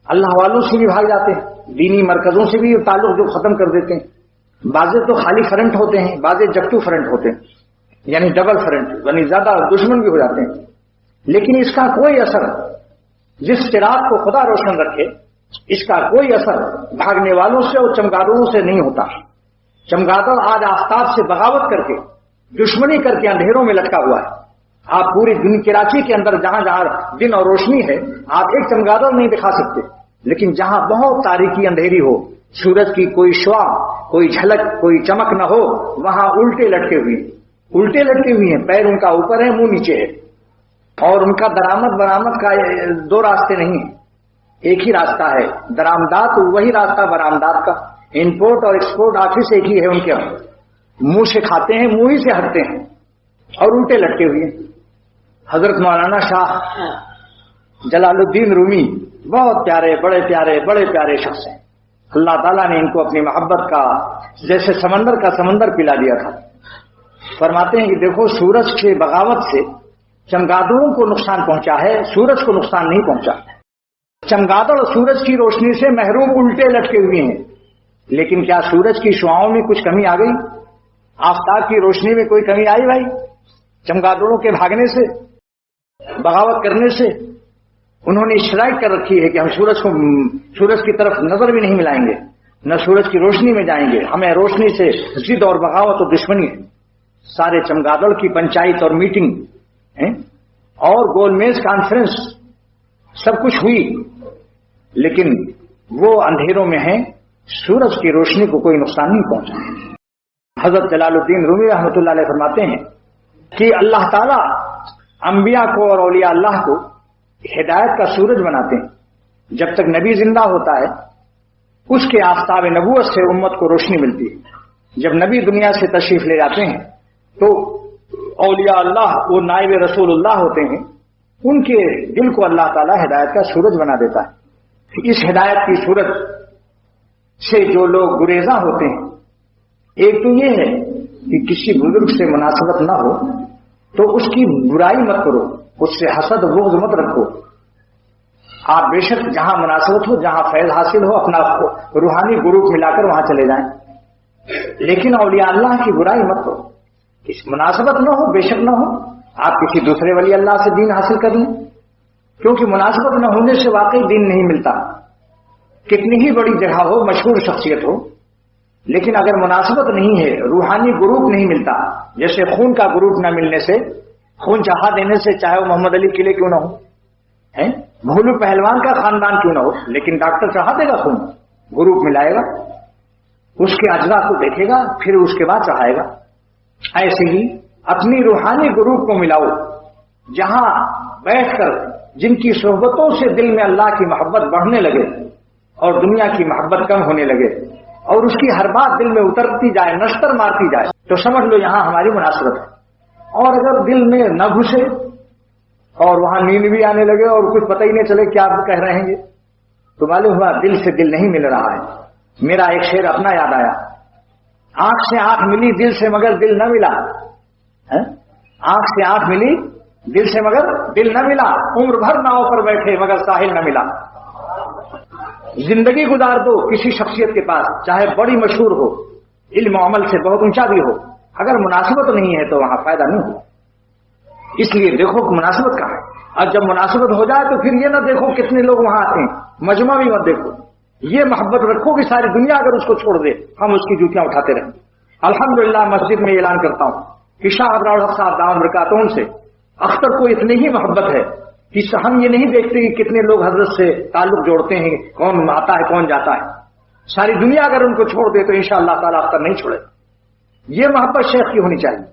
اللہ والوں سے بھی بھاگ جاتے ہیں, دینی مرکزوں سے بھی تعلق جو ختم کر دیتے ہیں. بعضے تو خالی فرنٹ ہوتے ہیں, بعضے جب2 فرنٹ ہوتے ہیں, یعنی ڈبل فرنٹ, یعنی زیادہ دشمن بھی ہو جاتے ہیں. لیکن اس کا کوئی اثر, جس چراغ کو خدا روشن رکھے, اس کا کوئی اثر بھاگنے والوں سے اور چمگادڑوں سے نہیں ہوتا. چمگادڑ آج آفتاب سے بغاوت کر کے, دشمنی کر کے اندھیروں میں لٹکا ہوا ہے. آپ پوری دن کراچی کے اندر جہاں جہاں دن اور روشنی ہے, آپ ایک چمگادڑ نہیں دکھا سکتے. لیکن جہاں بہت تاریکی اندھیری ہو, سورج کی کوئی شعاع, کوئی جھلک, کوئی چمک نہ ہو, وہاں الٹے لٹکے ہوئے ہیں. پیر ان کا اوپر ہے, منہ نیچے ہے, اور ان کا درآمد برآمد کا 2 راستے نہیں ہیں, ایک ہی راستہ ہے. درآمدات وہی راستہ برآمدات کا, امپورٹ اور ایکسپورٹ آفس ایک ہی ہے ان کے. منہ سے کھاتے ہیں, منہ ہی سے ہٹتے ہیں, اور الٹے لٹکے ہوئے ہیں. حضرت مولانا شاہ جلال الدین رومی بہت پیارے, بڑے پیارے شخص ہیں. اللہ تعالیٰ نے ان کو اپنی محبت کا جیسے سمندر کا سمندر پلا دیا تھا. فرماتے ہیں کہ دیکھو, سورج کے بغاوت سے چمگادڑوں کو نقصان پہنچا ہے, سورج کو نقصان نہیں پہنچا. چمگادڑ سورج کی روشنی سے محروم الٹے لٹکے ہوئے ہیں. لیکن کیا سورج کی شعاؤں میں کچھ کمی آ گئی؟ آفتاب کی روشنی میں کوئی کمی آئی بھائی؟ چمگادڑوں کے بھاگنے سے, بغاوت کرنے سے انہوں نے شرائط کر رکھی ہے کہ ہم سورج کی طرف نظر بھی نہیں ملائیں گے, نہ سورج کی روشنی میں جائیں گے. ہمیں روشنی سے ضد اور بغاوت اور دشمنی ہے. سارے چمگادڑ کی پنچایت اور میٹنگ اور گول میز کانفرنس سب کچھ ہوئی, لیکن وہ اندھیروں میں ہیں, سورج کی روشنی کو کوئی نقصان نہیں پہنچا. حضرت جلال الدین رومی رحمۃ اللہ علیہ فرماتے ہیں کہ اللہ تعالیٰ انبیاء کو اور اولیاء اللہ کو ہدایت کا سورج بناتے ہیں. جب تک نبی زندہ ہوتا ہے, اس کے آفتاب نبوت سے امت کو روشنی ملتی ہے. جب نبی دنیا سے تشریف لے جاتے ہیں تو اولیاء اللہ, وہ نائب رسول اللہ ہوتے ہیں, ان کے دل کو اللہ تعالیٰ ہدایت کا سورج بنا دیتا ہے. اس ہدایت کی سورج سے جو لوگ گریزاں ہوتے ہیں, ایک تو یہ ہے کہ کسی بزرگ سے مناسبت نہ ہو تو اس کی برائی مت کرو, اس سے حسد بغض مت رکھو. آپ بے شک جہاں مناسبت ہو, جہاں فیض حاصل ہو, اپنا روحانی گروپ ملا کر وہاں چلے جائیں. لیکن اولیاء اللہ کی برائی مت کرو. اس مناسبت نہ ہو, بے شک نہ ہو, آپ کسی دوسرے ولی اللہ سے دین حاصل کر لیں, کیونکہ مناسبت نہ ہونے سے واقعی دین نہیں ملتا. کتنی ہی بڑی جگہ ہو, مشہور شخصیت ہو, لیکن اگر مناسبت نہیں ہے, روحانی گروپ نہیں ملتا, جیسے خون کا گروپ نہ ملنے سے, خون چاہا دینے سے, چاہے وہ محمد علی قلعے کیوں نہ ہو, بھولو پہلوان کا خاندان کیوں نہ ہو, لیکن ڈاکٹر چاہا دے گا خون, گروپ ملائے گا, اس کے اجزاء کو دیکھے گا, پھر اس کے بعد چڑھائے گا. ایسے ہی اپنی روحانی گروپ کو ملاؤ, جہاں بیٹھ کر جن کی صحبتوں سے دل میں اللہ کی محبت بڑھنے لگے اور دنیا کی محبت کم ہونے لگے, اور اس کی ہر بات دل میں اترتی جائے, نشتر مارتی جائے, تو سمجھ لو یہاں ہماری مناسبت ہے. اور اگر دل میں نہ گھسے اور وہاں نیند بھی آنے لگے اور کچھ پتہ ہی نہیں چلے کیا کہہ رہے ہیں, تو معلوم ہوا دل سے دل نہیں مل رہا ہے. میرا ایک شعر اپنا یاد آیا, آنکھ سے آنکھ ملی دل سے مگر دل نہ ملا. آنکھ سے آنکھ ملی دل سے مگر دل نہ ملا, عمر بھر ناؤ پر بیٹھے مگر ساحل نہ ملا. زندگی گزار دو کسی شخصیت کے پاس, چاہے بڑی مشہور ہو, علم و عمل سے بہت اونچا بھی ہو, اگر مناسبت نہیں ہے تو وہاں فائدہ نہیں ہو. اس لیے دیکھو کہ مناسبت کہاں ہے, اور جب مناسبت ہو جائے تو پھر یہ نہ دیکھو کتنے لوگ وہاں آتے ہیں, مجمع بھی مت دیکھو, یہ محبت رکھو کہ ساری دنیا اگر اس کو چھوڑ دے ہم اس کی جوتیاں اٹھاتے رہیں. الحمدللہ مسجد میں اعلان کرتا ہوں کہ شاہ ابرار الحق صاحب دامت برکاتہم سے اختر کو اتنی ہی محبت ہے کہ ہم یہ نہیں دیکھتے کہ کتنے لوگ حضرت سے تعلق جوڑتے ہیں, کون آتا ہے کون جاتا ہے. ساری دنیا اگر ان کو چھوڑ دے تو انشاءاللہ تعالیٰ اختر نہیں چھوڑے. یہ محبت شیخ کی ہونی چاہیے.